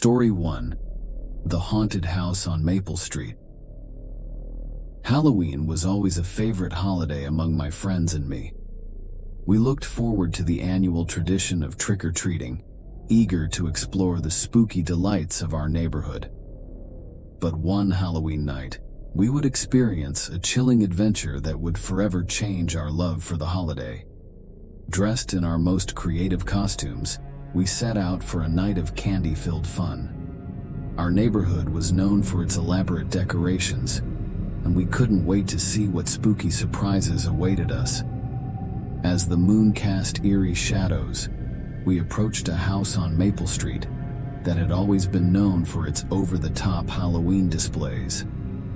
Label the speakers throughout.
Speaker 1: Story 1. The Haunted House on Maple Street. Halloween was always a favorite holiday among my friends and me. We looked forward to the annual tradition of trick-or-treating, eager to explore the spooky delights of our neighborhood. But one Halloween night, we would experience a chilling adventure that would forever change our love for the holiday. Dressed in our most creative costumes, we set out for a night of candy-filled fun. Our neighborhood was known for its elaborate decorations, and we couldn't wait to see what spooky surprises awaited us. As the moon cast eerie shadows, we approached a house on Maple Street that had always been known for its over-the-top Halloween displays.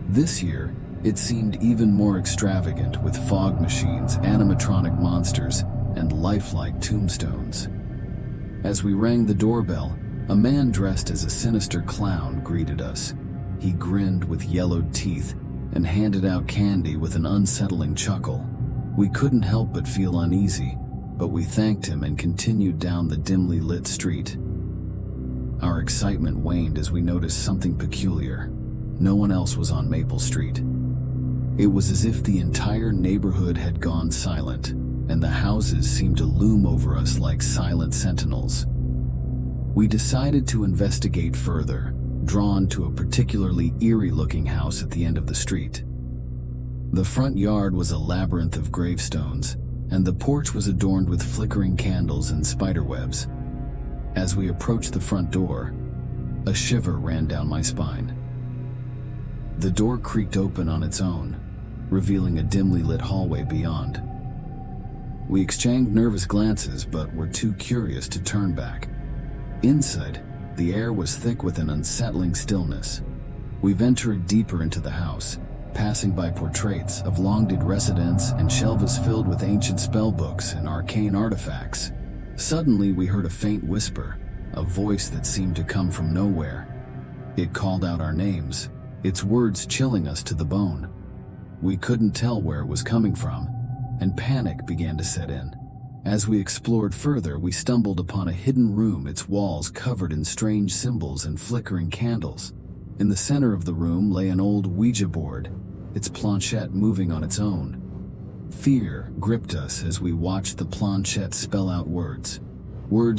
Speaker 1: This year, it seemed even more extravagant with fog machines, animatronic monsters, and lifelike tombstones. As we rang the doorbell, a man dressed as a sinister clown greeted us. He grinned with yellowed teeth and handed out candy with an unsettling chuckle. We couldn't help but feel uneasy, but we thanked him and continued down the dimly lit street. Our excitement waned as we noticed something peculiar. No one else was on Maple Street. It was as if the entire neighborhood had gone silent, and the houses seemed to loom over us like silent sentinels. We decided to investigate further, drawn to a particularly eerie-looking house at the end of the street. The front yard was a labyrinth of gravestones, and the porch was adorned with flickering candles and spiderwebs. As we approached the front door, a shiver ran down my spine. The door creaked open on its own, revealing a dimly lit hallway beyond. We exchanged nervous glances, but were too curious to turn back. Inside, the air was thick with an unsettling stillness. We ventured deeper into the house, passing by portraits of long-dead residents and shelves filled with ancient spellbooks and arcane artifacts. Suddenly, we heard a faint whisper, a voice that seemed to come from nowhere. It called out our names, its words chilling us to the bone. We couldn't tell where it was coming from, and panic began to set in. As we explored further, we stumbled upon a hidden room, its walls covered in strange symbols and flickering candles. In the center of the room lay an old Ouija board, its planchette moving on its own. Fear gripped us as we watched the planchette spell out words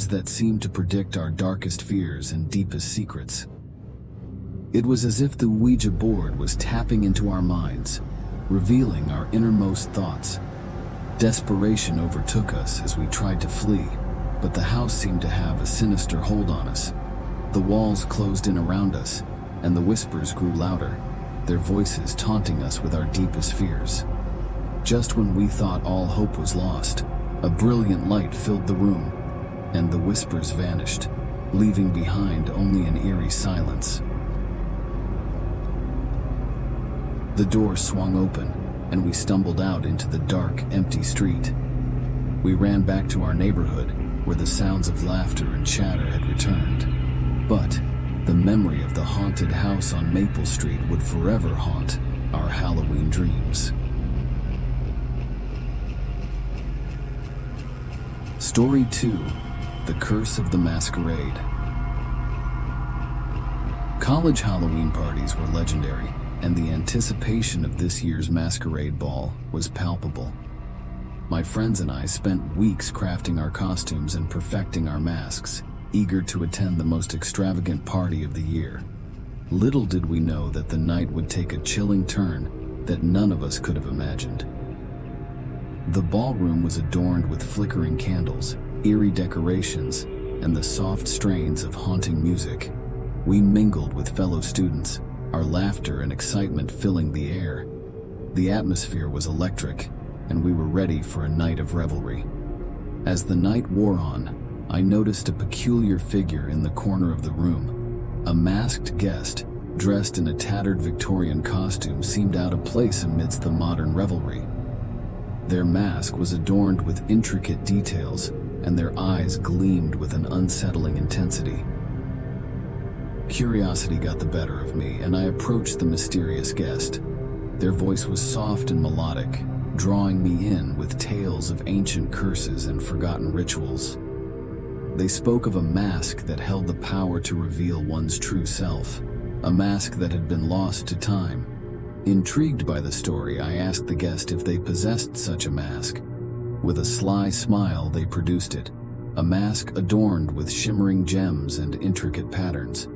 Speaker 1: that seemed to predict our darkest fears and deepest secrets. It was as if the Ouija board was tapping into our minds, revealing our innermost thoughts. Desperation overtook us as we tried to flee, but the house seemed to have a sinister hold on us. The walls closed in around us, and the whispers grew louder, their voices taunting us with our deepest fears. Just when we thought all hope was lost, a brilliant light filled the room, and the whispers vanished, leaving behind only an eerie silence. The door swung open, and we stumbled out into the dark, empty street. We ran back to our neighborhood, where the sounds of laughter and chatter had returned. But the memory of the haunted house on Maple Street would forever haunt our Halloween dreams. Story 2. The Curse of the Masquerade. College Halloween parties were legendary, and the anticipation of this year's masquerade ball was palpable. My friends and I spent weeks crafting our costumes and perfecting our masks, eager to attend the most extravagant party of the year. Little did we know that the night would take a chilling turn that none of us could have imagined. The ballroom was adorned with flickering candles, eerie decorations, and the soft strains of haunting music. We mingled with fellow students, our laughter and excitement filling the air. The atmosphere was electric, and we were ready for a night of revelry. As the night wore on, I noticed a peculiar figure in the corner of the room. A masked guest, dressed in a tattered Victorian costume, seemed out of place amidst the modern revelry. Their mask was adorned with intricate details, and their eyes gleamed with an unsettling intensity. Curiosity got the better of me, and I approached the mysterious guest. Their voice was soft and melodic, drawing me in with tales of ancient curses and forgotten rituals. They spoke of a mask that held the power to reveal one's true self, a mask that had been lost to time. Intrigued by the story, I asked the guest if they possessed such a mask. With a sly smile, they produced it, a mask adorned with shimmering gems and intricate patterns.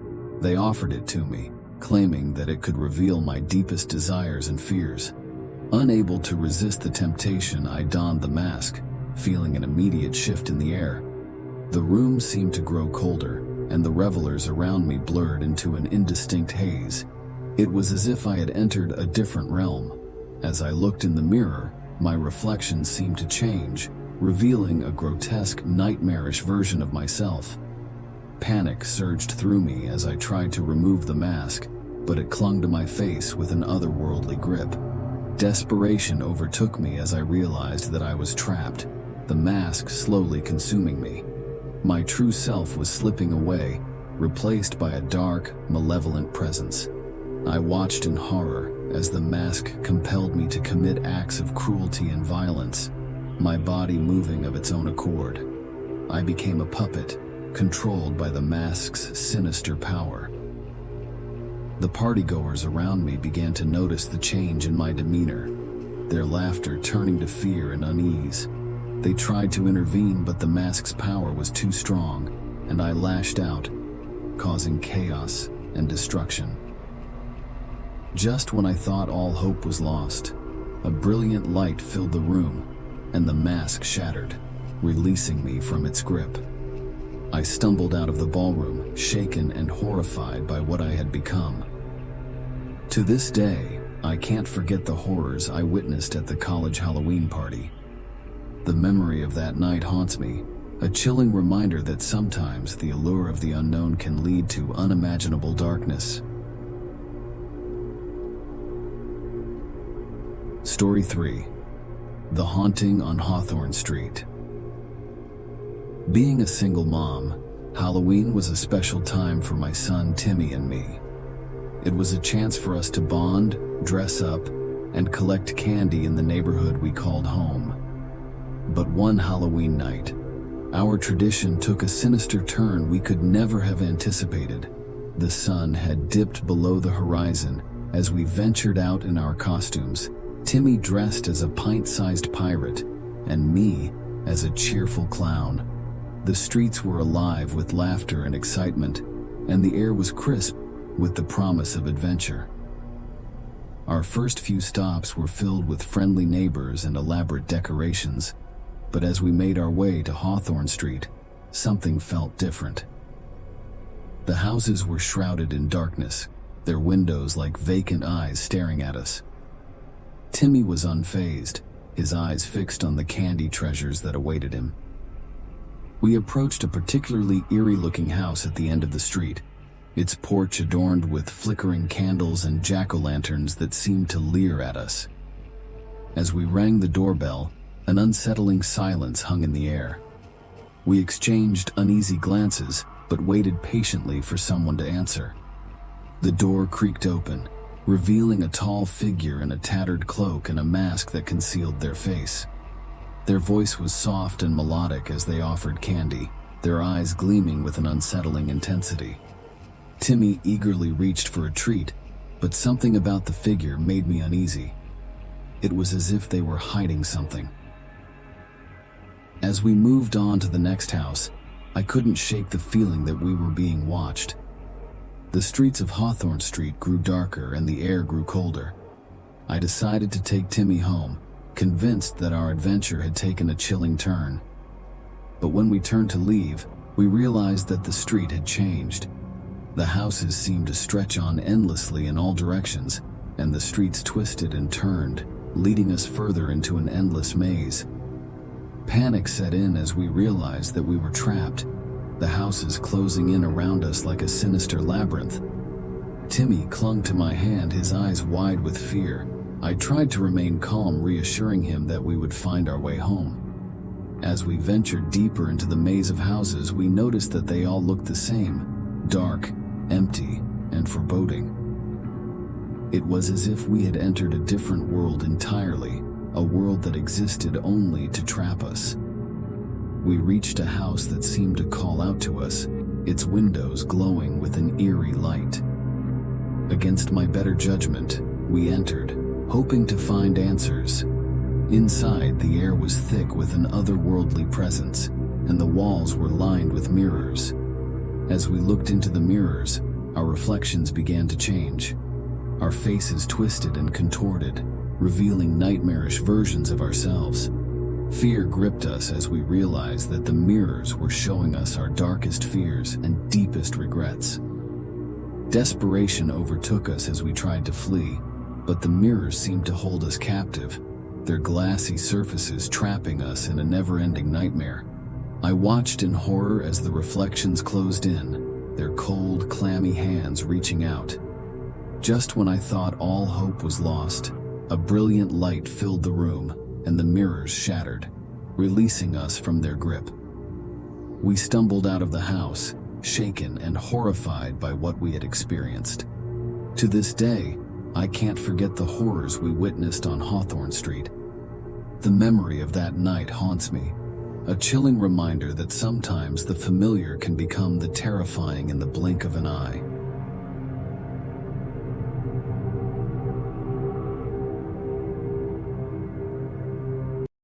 Speaker 1: They offered it to me, claiming that it could reveal my deepest desires and fears. Unable to resist the temptation, I donned the mask, feeling an immediate shift in the air. The room seemed to grow colder, and the revelers around me blurred into an indistinct haze. It was as if I had entered a different realm. As I looked in the mirror, my reflection seemed to change, revealing a grotesque, nightmarish version of myself. Panic surged through me as I tried to remove the mask, but it clung to my face with an otherworldly grip. Desperation overtook me as I realized that I was trapped, the mask slowly consuming me. My true self was slipping away, replaced by a dark, malevolent presence. I watched in horror as the mask compelled me to commit acts of cruelty and violence, my body moving of its own accord. I became a puppet, controlled by the mask's sinister power. The partygoers around me began to notice the change in my demeanor, their laughter turning to fear and unease. They tried to intervene, but the mask's power was too strong, and I lashed out, causing chaos and destruction. Just when I thought all hope was lost, a brilliant light filled the room, and the mask shattered, releasing me from its grip. I stumbled out of the ballroom, shaken and horrified by what I had become. To this day, I can't forget the horrors I witnessed at the college Halloween party. The memory of that night haunts me, a chilling reminder that sometimes the allure of the unknown can lead to unimaginable darkness. Story 3. The Haunting on Hawthorne Street. Being a single mom, Halloween was a special time for my son Timmy and me. It was a chance for us to bond, dress up, and collect candy in the neighborhood we called home. But one Halloween night, our tradition took a sinister turn we could never have anticipated. The sun had dipped below the horizon as we ventured out in our costumes, Timmy dressed as a pint-sized pirate, and me as a cheerful clown. The streets were alive with laughter and excitement, and the air was crisp with the promise of adventure. Our first few stops were filled with friendly neighbors and elaborate decorations, but as we made our way to Hawthorne Street, something felt different. The houses were shrouded in darkness, their windows like vacant eyes staring at us. Timmy was unfazed, his eyes fixed on the candy treasures that awaited him. We approached a particularly eerie-looking house at the end of the street, its porch adorned with flickering candles and jack-o'-lanterns that seemed to leer at us. As we rang the doorbell, an unsettling silence hung in the air. We exchanged uneasy glances, but waited patiently for someone to answer. The door creaked open, revealing a tall figure in a tattered cloak and a mask that concealed their face. Their voice was soft and melodic as they offered candy, their eyes gleaming with an unsettling intensity. Timmy eagerly reached for a treat, but something about the figure made me uneasy. It was as if they were hiding something. As we moved on to the next house, I couldn't shake the feeling that we were being watched. The streets of Hawthorne Street grew darker and the air grew colder. I decided to take Timmy home, convinced that our adventure had taken a chilling turn. But when we turned to leave, we realized that the street had changed. The houses seemed to stretch on endlessly in all directions, and the streets twisted and turned, leading us further into an endless maze. Panic set in as we realized that we were trapped, the houses closing in around us like a sinister labyrinth. Timmy clung to my hand, his eyes wide with fear. I tried to remain calm, reassuring him that we would find our way home. As we ventured deeper into the maze of houses, we noticed that they all looked the same, dark, empty, and foreboding. It was as if we had entered a different world entirely, a world that existed only to trap us. We reached a house that seemed to call out to us, its windows glowing with an eerie light. Against my better judgment, we entered, hoping to find answers. Inside, the air was thick with an otherworldly presence, and the walls were lined with mirrors. As we looked into the mirrors, our reflections began to change. Our faces twisted and contorted, revealing nightmarish versions of ourselves. Fear gripped us as we realized that the mirrors were showing us our darkest fears and deepest regrets. Desperation overtook us as we tried to flee, but the mirrors seemed to hold us captive, their glassy surfaces trapping us in a never-ending nightmare. I watched in horror as the reflections closed in, their cold, clammy hands reaching out. Just when I thought all hope was lost, a brilliant light filled the room, and the mirrors shattered, releasing us from their grip. We stumbled out of the house, shaken and horrified by what we had experienced. To this day, I can't forget the horrors we witnessed on Hawthorne Street. The memory of that night haunts me, a chilling reminder that sometimes the familiar can become the terrifying in the blink of an eye.